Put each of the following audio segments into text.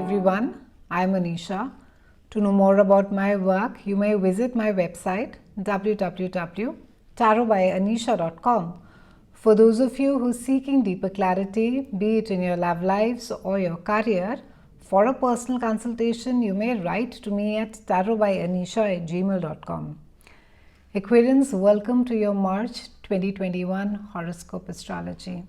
everyone, I am Anisha. To know more about my work, you may visit my website www.tarotbyanisha.com. For those of you who are seeking deeper clarity, be it in your love lives or your career, for a personal consultation, you may write to me at tarotbyanisha@gmail.com. Aquarians, welcome to your March 2021 horoscope astrology.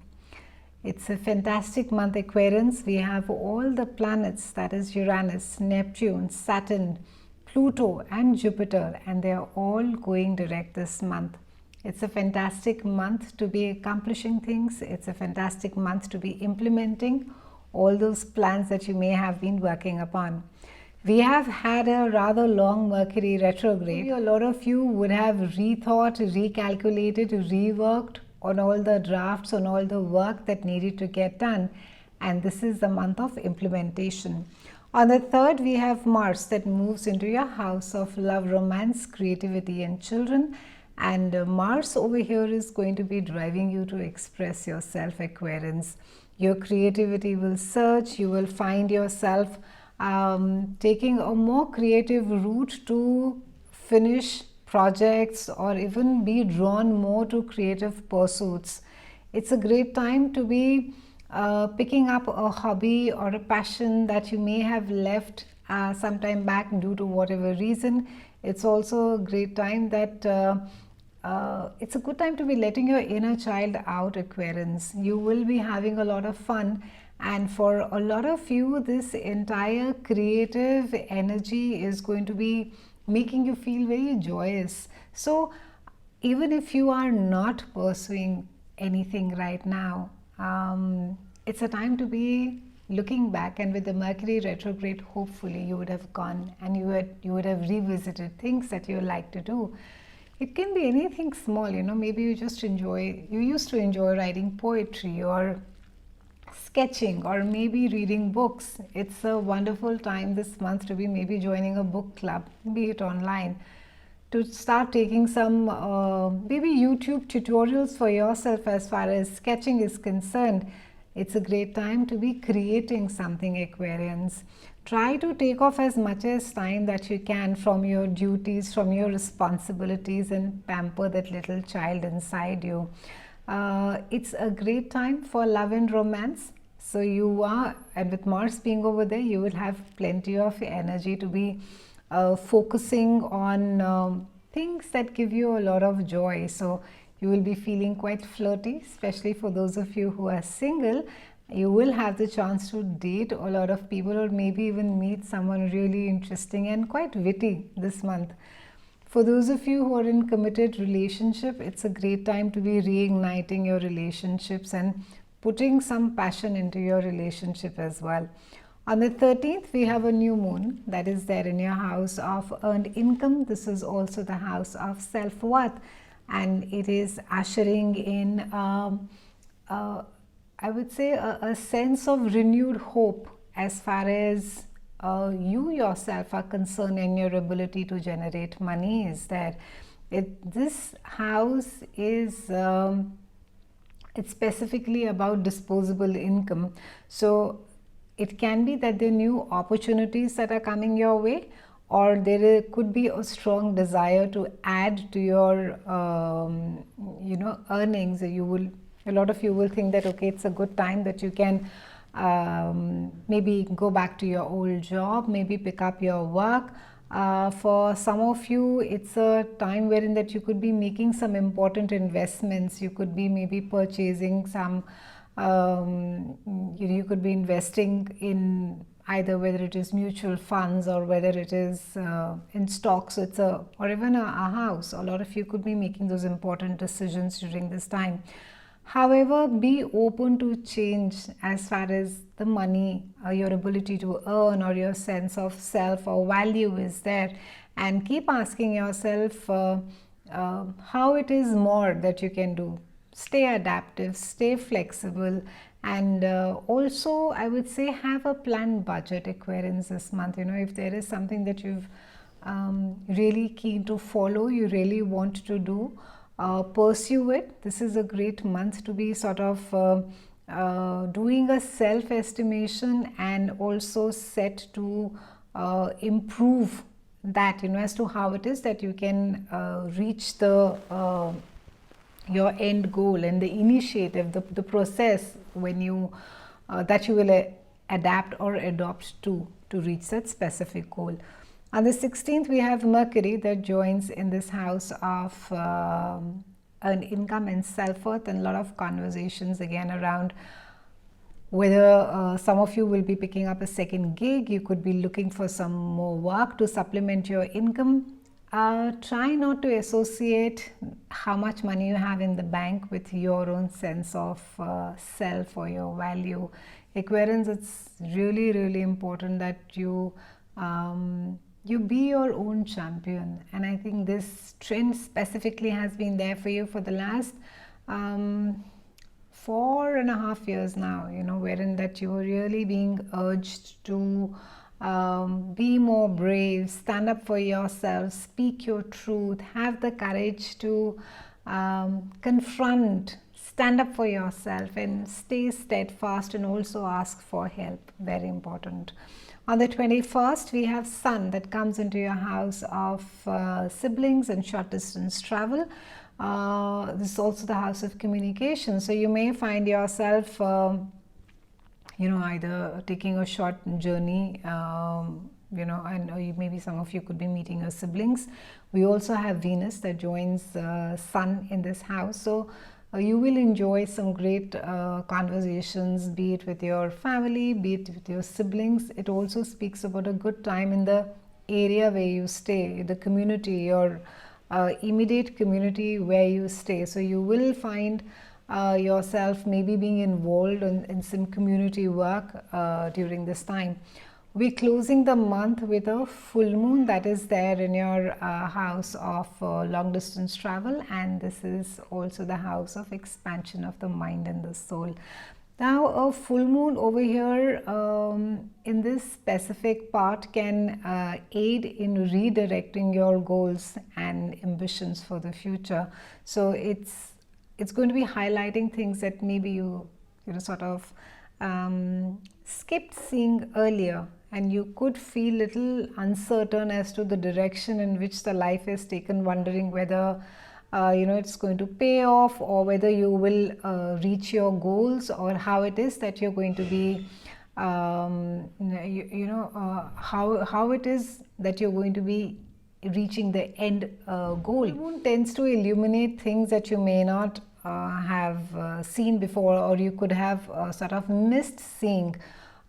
It's a fantastic month, Aquarians. We have all the planets, that is Uranus, Neptune, Saturn, Pluto and Jupiter, and they are all going direct this month. It's a fantastic month to be accomplishing things. It's a fantastic month to be implementing all those plans that you may have been working upon. We have had a rather long Mercury retrograde. A lot of you would have rethought, recalculated, reworked on all the drafts, on all the work that needed to get done, and this is the month of implementation. On the 3rd, we have Mars that moves into your house of love, romance, creativity and children, and Mars over here is going to be driving you to express yourself, Aquarians. Your creativity will surge. You will find yourself taking a more creative route to finish projects or even be drawn more to creative pursuits. It's a great time to be picking up a hobby or a passion that you may have left some time back due to whatever reason. It's also a great time that it's a good time to be letting your inner child out, Aquarians. You will be having a lot of fun, and for a lot of you, this entire creative energy is going to be making you feel very joyous. So even if you are not pursuing anything right now, it's a time to be looking back, and with the Mercury retrograde, hopefully you would have gone and you would have revisited things that you like to do. It can be anything small, maybe you used to enjoy writing poetry or sketching, or maybe reading books. It's a wonderful time this month to be maybe joining a book club, be it online, to start taking some maybe YouTube tutorials for yourself as far as sketching is concerned. It's a great time to be creating something, Aquarians. Try to take off as much as time that you can from your duties, from your responsibilities, and pamper that little child inside you. It's a great time for love and romance. So and with Mars being over there, you will have plenty of energy to be focusing on things that give you a lot of joy. So you will be feeling quite flirty, especially for those of you who are single. You will have the chance to date a lot of people, or maybe even meet someone really interesting and quite witty this month. For those of you who are in committed relationship, it's a great time to be reigniting your relationships and putting some passion into your relationship as well. On the 13th, we have a new moon that is there in your house of earned income. This is also the house of self-worth, and it is ushering in, I would say, a sense of renewed hope as far as you yourself are concerned, and your ability to generate money is there. This house is it's specifically about disposable income. So it can be that there are new opportunities that are coming your way, or there could be a strong desire to add to your earnings. A lot of you will think that, okay, it's a good time that you can maybe go back to your old job, maybe pick up your work. For some of you, it's a time wherein that you could be making some important investments. You could be maybe purchasing some, you could be investing in either whether it is mutual funds or whether it is in stocks, or even a house. A lot of you could be making those important decisions during this time. However, be open to change as far as the money, your ability to earn, or your sense of self or value is there, and keep asking yourself how it is more that you can do. Stay adaptive, stay flexible, and also I would say have a planned budget, Aquarians, this month. If there is something that you've really keen to follow, you really want to do, pursue it. This is a great month to be sort of doing a self-estimation and also set to improve that, as to how it is that you can reach the your end goal and the initiative, the process when you that you will adapt or adopt to reach that specific goal. On the 16th, we have Mercury that joins in this house of earn income and self-worth, and a lot of conversations again around whether some of you will be picking up a second gig. You could be looking for some more work to supplement your income. Try not to associate how much money you have in the bank with your own sense of self or your value. Aquarians, it's really, really important that you you be your own champion, and I think this trend specifically has been there for you for the last 4.5 years now, wherein that you are really being urged to be more brave, stand up for yourself, speak your truth, have the courage to confront, stand up for yourself, and stay steadfast, and also ask for help. Very important. On the 21st, we have Sun that comes into your house of siblings and short distance travel. This is also the house of communication. So you may find yourself, either taking a short journey, and maybe some of you could be meeting your siblings. We also have Venus that joins Sun in this house. So you will enjoy some great conversations, be it with your family, be it with your siblings. It also speaks about a good time in the area where you stay, the community, your immediate community where you stay. So you will find yourself maybe being involved in some community work during this time. We're closing the month with a full moon that is there in your house of long distance travel, and this is also the house of expansion of the mind and the soul. Now a full moon over here in this specific part can aid in redirecting your goals and ambitions for the future. So it's going to be highlighting things that maybe you sort of skipped seeing earlier, and you could feel little uncertain as to the direction in which the life is taken, wondering whether it's going to pay off, or whether you will reach your goals, or how it is that you're going to be how it is that you're going to be reaching the end goal. The moon tends to illuminate things that you may not have seen before, or you could have sort of missed seeing.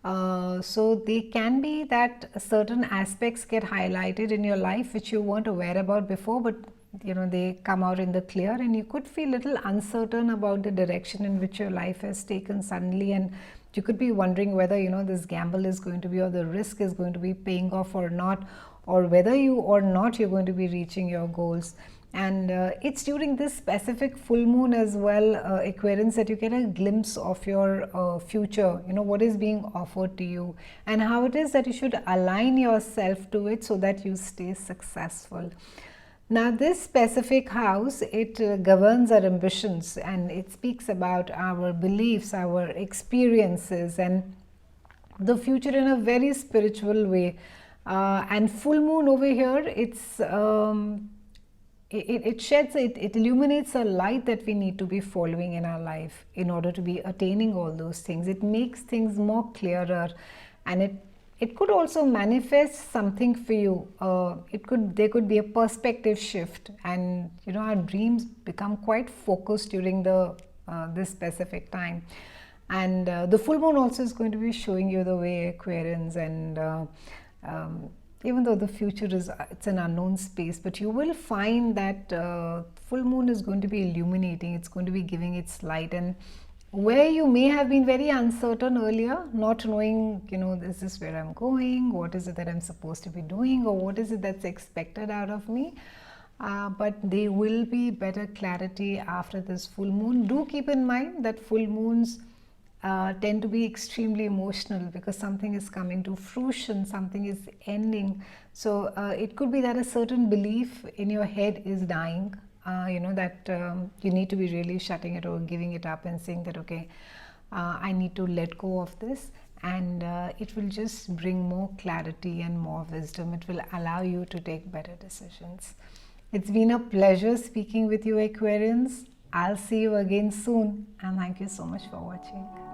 So they can be that certain aspects get highlighted in your life which you weren't aware about before, but they come out in the clear, and you could feel a little uncertain about the direction in which your life has taken suddenly, and you could be wondering whether this gamble is going to be, or the risk is going to be paying off or not, or whether you or not you're going to be reaching your goals. And it's during this specific full moon as well, Aquarians, that you get a glimpse of your future, what is being offered to you, and how it is that you should align yourself to it so that you stay successful. Now this specific house, it governs our ambitions, and it speaks about our beliefs, our experiences, and the future in a very spiritual way. And full moon over here, it illuminates a light that we need to be following in our life in order to be attaining all those things. It makes things more clearer, and it could also manifest something for you. There could be a perspective shift, and our dreams become quite focused during this specific time. And the full moon also is going to be showing you the way, Aquarians, and even though the future it's an unknown space, but you will find that full moon is going to be illuminating, it's going to be giving its light. And where you may have been very uncertain earlier, not knowing, is this where I'm going, what is it that I'm supposed to be doing, or what is it that's expected out of me, but there will be better clarity after this full moon. Do keep in mind that full moons tend to be extremely emotional, because something is coming to fruition, something is ending. So it could be that a certain belief in your head is dying, that you need to be really shutting it or giving it up and saying that, okay, I need to let go of this, and it will just bring more clarity and more wisdom. It will allow you to take better decisions. It's been a pleasure speaking with you, Aquarians. I'll see you again soon, and thank you so much for watching.